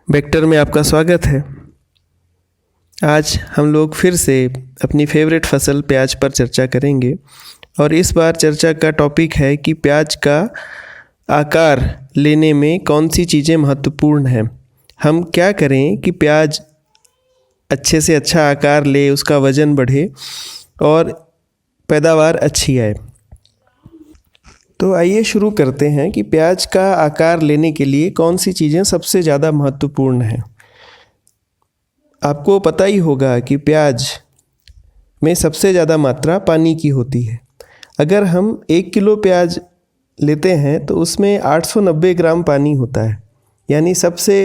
Vector में आपका स्वागत है। आज हम लोग फिर से अपनी फेवरेट फसल प्याज पर चर्चा करेंगे और इस बार चर्चा का टॉपिक है कि प्याज का आकार लेने में कौन सी चीज़ें महत्वपूर्ण हैं। हम क्या करें कि प्याज अच्छे से अच्छा आकार ले, उसका वज़न बढ़े और पैदावार अच्छी आए। तो आइए शुरू करते हैं कि प्याज का आकार लेने के लिए कौन सी चीज़ें सबसे ज़्यादा महत्वपूर्ण हैं। आपको पता ही होगा कि प्याज में सबसे ज़्यादा मात्रा पानी की होती है। अगर हम 1 किलो प्याज लेते हैं तो उसमें 890 ग्राम पानी होता है, यानी सबसे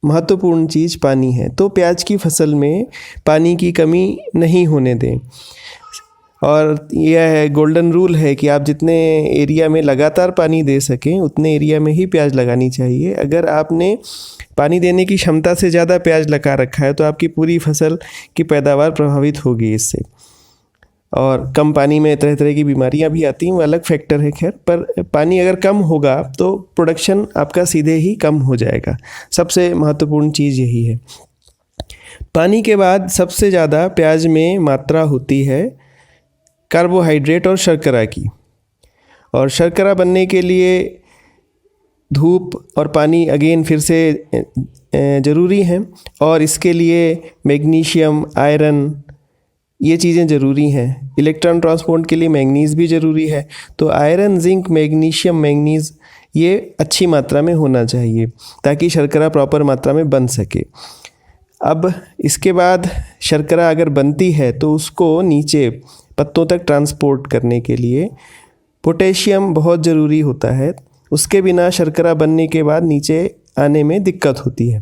महत्वपूर्ण चीज़ पानी है। तो प्याज की फसल में पानी की कमी नहीं होने दें। और यह है गोल्डन रूल है कि आप जितने एरिया में लगातार पानी दे सकें उतने एरिया में ही प्याज लगानी चाहिए। अगर आपने पानी देने की क्षमता से ज़्यादा प्याज लगा रखा है तो आपकी पूरी फसल की पैदावार प्रभावित होगी इससे। और कम पानी में तरह तरह की बीमारियां भी आती हैं, वो अलग फैक्टर है खैर। पर पानी अगर कम होगा तो प्रोडक्शन आपका सीधे ही कम हो जाएगा। सबसे महत्वपूर्ण चीज़ यही है। पानी के बाद सबसे ज़्यादा प्याज में मात्रा होती है कार्बोहाइड्रेट और शर्करा की। और शर्करा बनने के लिए धूप और पानी अगेन फिर से ज़रूरी हैं, और इसके लिए मैग्नीशियम, आयरन, ये चीज़ें ज़रूरी हैं। इलेक्ट्रॉन ट्रांसपोर्ट के लिए मैंगनीज़ भी ज़रूरी है। तो आयरन, जिंक, मैग्नीशियम, मैंगनीज़ ये अच्छी मात्रा में होना चाहिए ताकि शर्करा प्रॉपर मात्रा में बन सके। अब इसके बाद शर्करा अगर बनती है तो उसको नीचे पत्तों तक ट्रांसपोर्ट करने के लिए पोटेशियम बहुत ज़रूरी होता है। उसके बिना शर्करा बनने के बाद नीचे आने में दिक्कत होती है।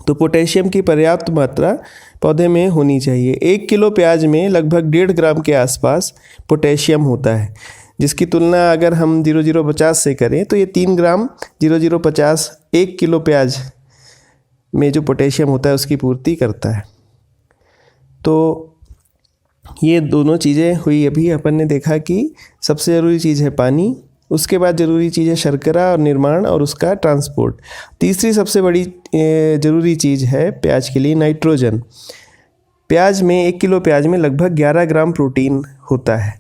तो पोटेशियम की पर्याप्त मात्रा पौधे में होनी चाहिए। 1 किलो प्याज में लगभग 1.5 ग्राम के आसपास पोटेशियम होता है, जिसकी तुलना अगर हम 0,050 से करें तो ये 3 ग्राम 0,050 1 किलो प्याज में जो पोटेशियम होता है उसकी पूर्ति करता है। तो ये दोनों चीज़ें हुई। अभी अपन ने देखा कि सबसे ज़रूरी चीज़ है पानी, उसके बाद ज़रूरी चीज़ है शर्करा और निर्माण और उसका ट्रांसपोर्ट। तीसरी सबसे बड़ी ज़रूरी चीज़ है प्याज के लिए नाइट्रोजन। प्याज में 1 किलो प्याज में लगभग 11 ग्राम प्रोटीन होता है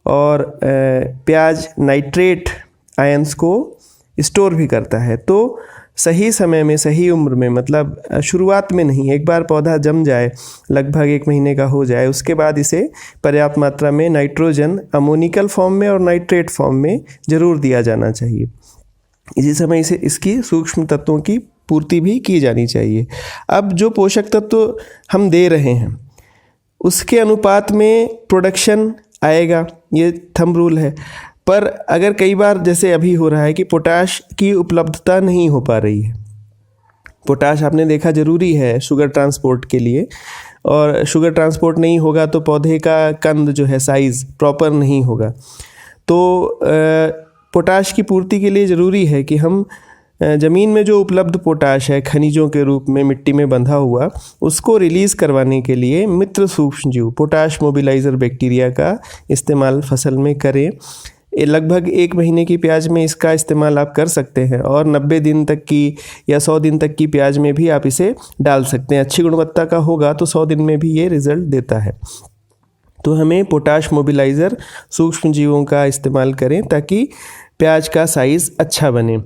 और प्याज नाइट्रेट आयंस को स्टोर भी करता है। तो सही समय में, सही उम्र में, मतलब शुरुआत में नहीं, एक बार पौधा जम जाए, लगभग 1 महीने का हो जाए, उसके बाद इसे पर्याप्त मात्रा में नाइट्रोजन अमोनिकल फॉर्म में और नाइट्रेट फॉर्म में ज़रूर दिया जाना चाहिए। इसी समय इसे इसकी सूक्ष्म तत्वों की पूर्ति भी की जानी चाहिए। अब जो पोषक तत्व हम दे रहे हैं उसके अनुपात में प्रोडक्शन आएगा, ये थंब रूल है। पर अगर कई बार जैसे अभी हो रहा है कि पोटाश की उपलब्धता नहीं हो पा रही है। पोटाश आपने देखा ज़रूरी है शुगर ट्रांसपोर्ट के लिए, और शुगर ट्रांसपोर्ट नहीं होगा तो पौधे का कंद जो है साइज़ प्रॉपर नहीं होगा। तो पोटाश की पूर्ति के लिए ज़रूरी है कि हम ज़मीन में जो उपलब्ध पोटाश है खनिजों के रूप में मिट्टी में बंधा हुआ, उसको रिलीज़ करवाने के लिए मित्र सूक्ष्मजीव पोटाश मोबिलाइज़र बैक्टीरिया का इस्तेमाल फसल में करें। लगभग 1 महीने की प्याज में इसका इस्तेमाल आप कर सकते हैं और 90 दिन तक की या 100 दिन तक की प्याज में भी आप इसे डाल सकते हैं। अच्छी गुणवत्ता का होगा तो 100 दिन में भी ये रिज़ल्ट देता है। तो हमें पोटाश मोबिलाइज़र सूक्ष्म जीवों का इस्तेमाल करें ताकि प्याज का साइज़ अच्छा बने।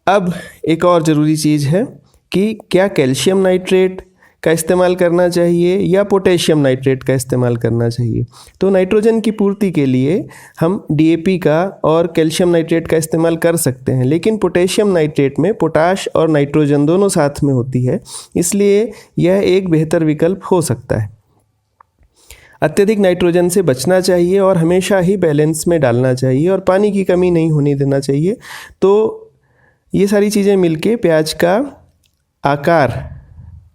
अब एक और ज़रूरी चीज़ है कि क्या कैल्शियम नाइट्रेट का इस्तेमाल करना चाहिए या पोटेशियम नाइट्रेट का इस्तेमाल करना चाहिए। तो नाइट्रोजन की पूर्ति के लिए हम DAP का और कैल्शियम नाइट्रेट का इस्तेमाल कर सकते हैं, लेकिन पोटेशियम नाइट्रेट में पोटाश और नाइट्रोजन दोनों साथ में होती है, इसलिए यह एक बेहतर विकल्प हो सकता है। अत्यधिक नाइट्रोजन से बचना चाहिए और हमेशा ही बैलेंस में डालना चाहिए और पानी की कमी नहीं होने देना चाहिए। तो ये सारी चीज़ें मिलके प्याज का आकार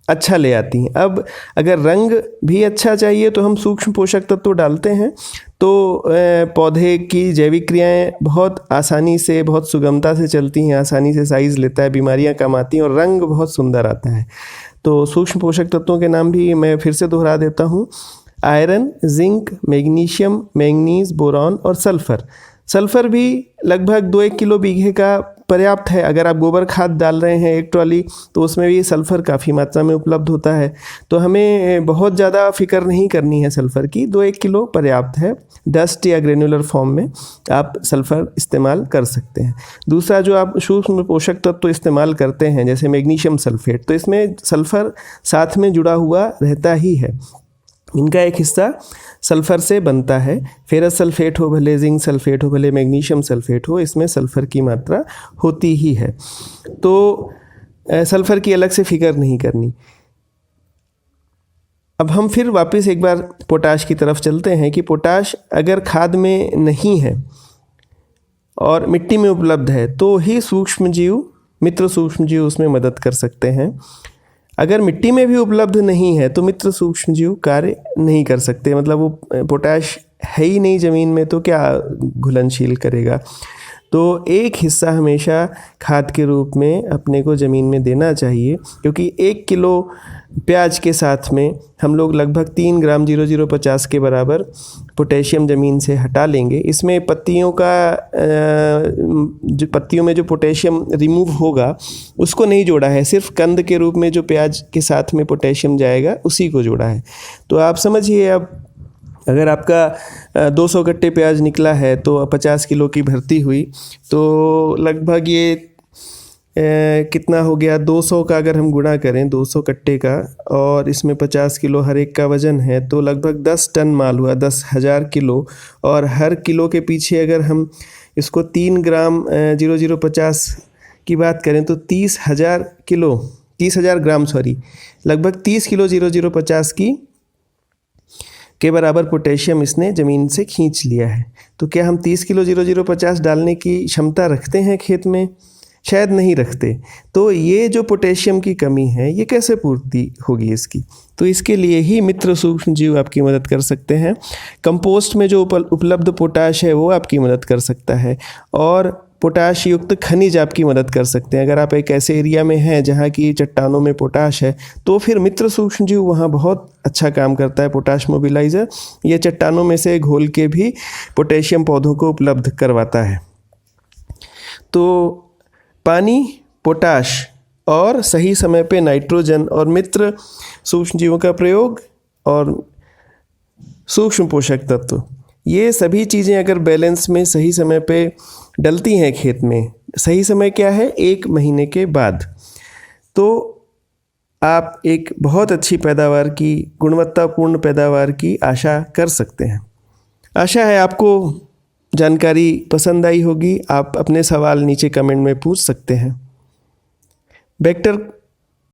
अच्छा ले आती हैं। अब अगर रंग भी अच्छा चाहिए तो हम सूक्ष्म पोषक तत्व डालते हैं, तो पौधे की जैविक क्रियाएं बहुत आसानी से, बहुत सुगमता से चलती हैं, आसानी से साइज़ लेता है, बीमारियां कम आती हैं और रंग बहुत सुंदर आता है। तो सूक्ष्म पोषक तत्वों के नाम भी मैं फिर से दोहरा देता हूँ: iron, zinc, magnesium, manganese, boron और सल्फ़र। सल्फ़र भी लगभग 2-1 किलो बीघे का पर्याप्त है। अगर आप गोबर खाद डाल रहे हैं 1 ट्रॉली तो उसमें भी सल्फ़र काफ़ी मात्रा में उपलब्ध होता है, तो हमें बहुत ज़्यादा फ़िक्र नहीं करनी है सल्फ़र की। 2-1 किलो पर्याप्त है। डस्ट या ग्रेनुलर फॉर्म में आप सल्फ़र इस्तेमाल कर सकते हैं। दूसरा जो आप सूक्ष्म पोषक तत्व तो इस्तेमाल करते हैं जैसे मैग्नीशियम सल्फ़ेट, तो इसमें सल्फ़र साथ में जुड़ा हुआ रहता ही है। इनका एक हिस्सा सल्फ़र से बनता है। फेरस सल्फ़ेट हो भले, जिंक सल्फ़ेट हो भले, मैग्नीशियम सल्फ़ेट हो, इसमें सल्फ़र की मात्रा होती ही है। तो सल्फ़र की अलग से फ़िक्र नहीं करनी। अब हम फिर वापस एक बार पोटाश की तरफ चलते हैं कि पोटाश अगर खाद में नहीं है और मिट्टी में उपलब्ध है तो ही सूक्ष्म जीव, मित्र सूक्ष्म जीव उसमें मदद कर सकते हैं। अगर मिट्टी में भी उपलब्ध नहीं है तो मित्र सूक्ष्म जीव कार्य नहीं कर सकते। मतलब वो पोटाश है ही नहीं ज़मीन में तो क्या घुलनशील करेगा। तो एक हिस्सा हमेशा खाद के रूप में अपने को ज़मीन में देना चाहिए, क्योंकि 1 किलो प्याज के साथ में हम लोग लगभग 3 ग्राम 0050 के बराबर पोटेशियम ज़मीन से हटा लेंगे। इसमें पत्तियों में जो पोटेशियम रिमूव होगा उसको नहीं जोड़ा है, सिर्फ कंद के रूप में जो प्याज के साथ में पोटेशियम जाएगा उसी को जोड़ा है। तो आप समझिए, अब अगर आपका 200 कट्टे प्याज निकला है तो 50 किलो की भर्ती हुई, तो लगभग ये कितना हो गया, 200 का अगर हम गुणा करें 200 कट्टे का, और इसमें 50 किलो हर एक का वज़न है, तो लगभग 10 टन माल हुआ, 10,000 किलो। और हर किलो के पीछे अगर हम इसको 3 ग्राम 0050 की बात करें तो 30,000 ग्राम लगभग 30 किलो 0050 के बराबर पोटेशियम इसने ज़मीन से खींच लिया है। तो क्या हम 30 किलो 0050 डालने की क्षमता रखते हैं खेत में? शायद नहीं रखते। तो ये जो पोटेशियम की कमी है ये कैसे पूर्ति होगी इसकी? तो इसके लिए ही मित्र सूक्ष्म जीव आपकी मदद कर सकते हैं। कंपोस्ट में जो उपलब्ध पोटाश है वो आपकी मदद कर सकता है, और पोटाश युक्त खनिज आपकी मदद कर सकते हैं। अगर आप एक ऐसे एरिया में हैं जहाँ की चट्टानों में पोटाश है तो फिर मित्र सूक्ष्म जीव वहाँ बहुत अच्छा काम करता है। पोटाश मोबिलाइज़र ये चट्टानों में से घोल के भी पोटेशियम पौधों को उपलब्ध करवाता है। तो पानी, पोटाश और सही समय पे नाइट्रोजन और मित्र सूक्ष्म जीवों का प्रयोग और सूक्ष्म पोषक तत्व, ये सभी चीज़ें अगर बैलेंस में सही समय पे डलती हैं खेत में, सही समय क्या है 1 महीने के बाद, तो आप एक बहुत अच्छी पैदावार की, गुणवत्तापूर्ण पैदावार की आशा कर सकते हैं। आशा है आपको जानकारी पसंद आई होगी। आप अपने सवाल नीचे कमेंट में पूछ सकते हैं। वेक्टर